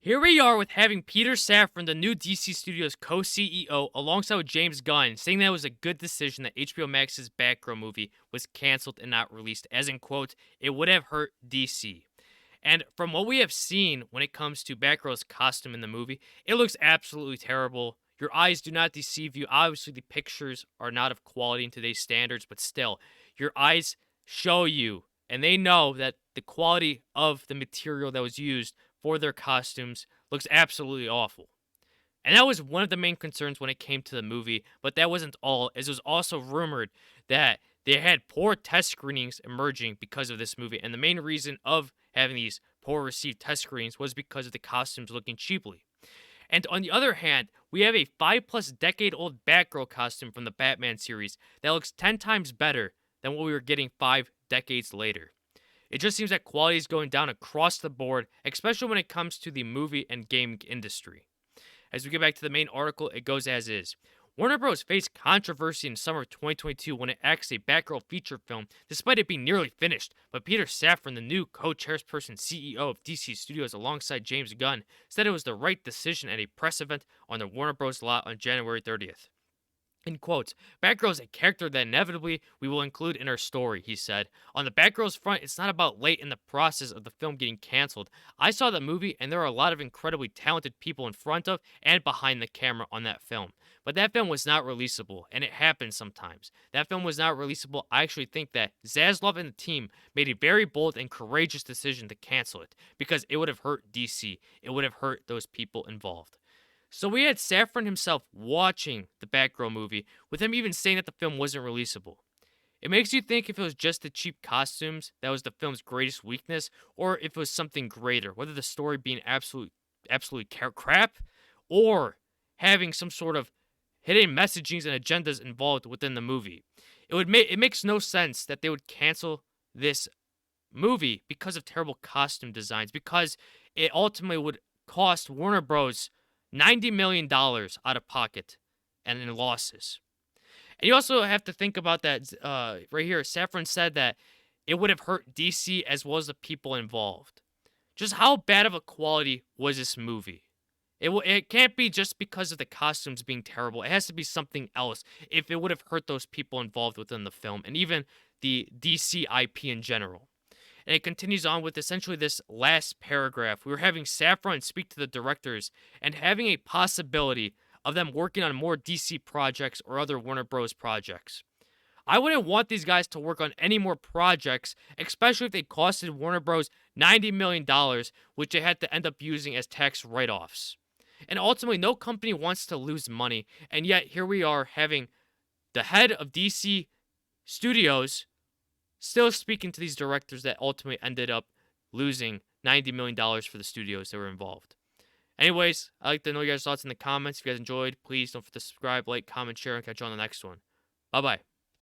Here we are with having Peter Safran, the new DC Studios co-CEO, alongside with James Gunn, saying that it was a good decision that HBO Max's Batgirl movie was canceled and not released, as in quote, it would have hurt DC. And from what we have seen when it comes to Batgirl's costume in the movie, it looks absolutely terrible. Your eyes do not deceive you. Obviously, the pictures are not of quality in today's standards, but still, your eyes show you, and they know that the quality of the material that was used for their costumes looks absolutely awful. And that was one of the main concerns when it came to the movie, but that wasn't all, as it was also rumored that they had poor test screenings emerging because of this movie. And the main reason of having these poor received test screenings was because of the costumes looking cheaply. And on the other hand, we have a 5+ decade old Batgirl costume from the Batman series that looks 10 times better than what we were getting 5 decades later. It just seems that quality is going down across the board, especially when it comes to the movie and game industry. As we get back to the main article, it goes as is. Warner Bros. Faced controversy in summer 2022 when it axed a Batgirl feature film, despite it being nearly finished. But Peter Safran, the new co-chairperson CEO of DC Studios alongside James Gunn, said it was the right decision at a press event on the Warner Bros. Lot on January 30th. In quotes, Batgirl is a character that inevitably we will include in our story, he said. On the Batgirl's front, it's not about late in the process of the film getting canceled. I saw the movie, and there are a lot of incredibly talented people in front of and behind the camera on that film. But that film was not releasable, and it happens sometimes. That film was not releasable. I actually think that Zaslav and the team made a very bold and courageous decision to cancel it, because it would have hurt DC. It would have hurt those people involved. So we had Safran himself watching the Batgirl movie, with him even saying that the film wasn't releasable. It makes you think if it was just the cheap costumes that was the film's greatest weakness, or if it was something greater, whether the story being absolute crap, or having some sort of hidden messagings and agendas involved within the movie. It makes no sense that they would cancel this movie because of terrible costume designs, because it ultimately would cost Warner Bros. $90 million out of pocket and in losses. And you also have to think about that right here. Safran said that it would have hurt DC as well as the people involved. Just how bad of a quality was this movie? It can't be just because of the costumes being terrible. It has to be something else if it would have hurt those people involved within the film and even the DC IP in general. And it continues on with essentially this last paragraph. We were having Safran speak to the directors and having a possibility of them working on more DC projects or other Warner Bros. Projects. I wouldn't want these guys to work on any more projects, especially if they costed Warner Bros. $90 million, which they had to end up using as tax write-offs. And ultimately, no company wants to lose money, and yet here we are having the head of DC Studios still speaking to these directors that ultimately ended up losing $90 million for the studios that were involved. Anyways, I'd like to know your guys' thoughts in the comments. If you guys enjoyed, please don't forget to subscribe, like, comment, share, and catch you on the next one. Bye-bye.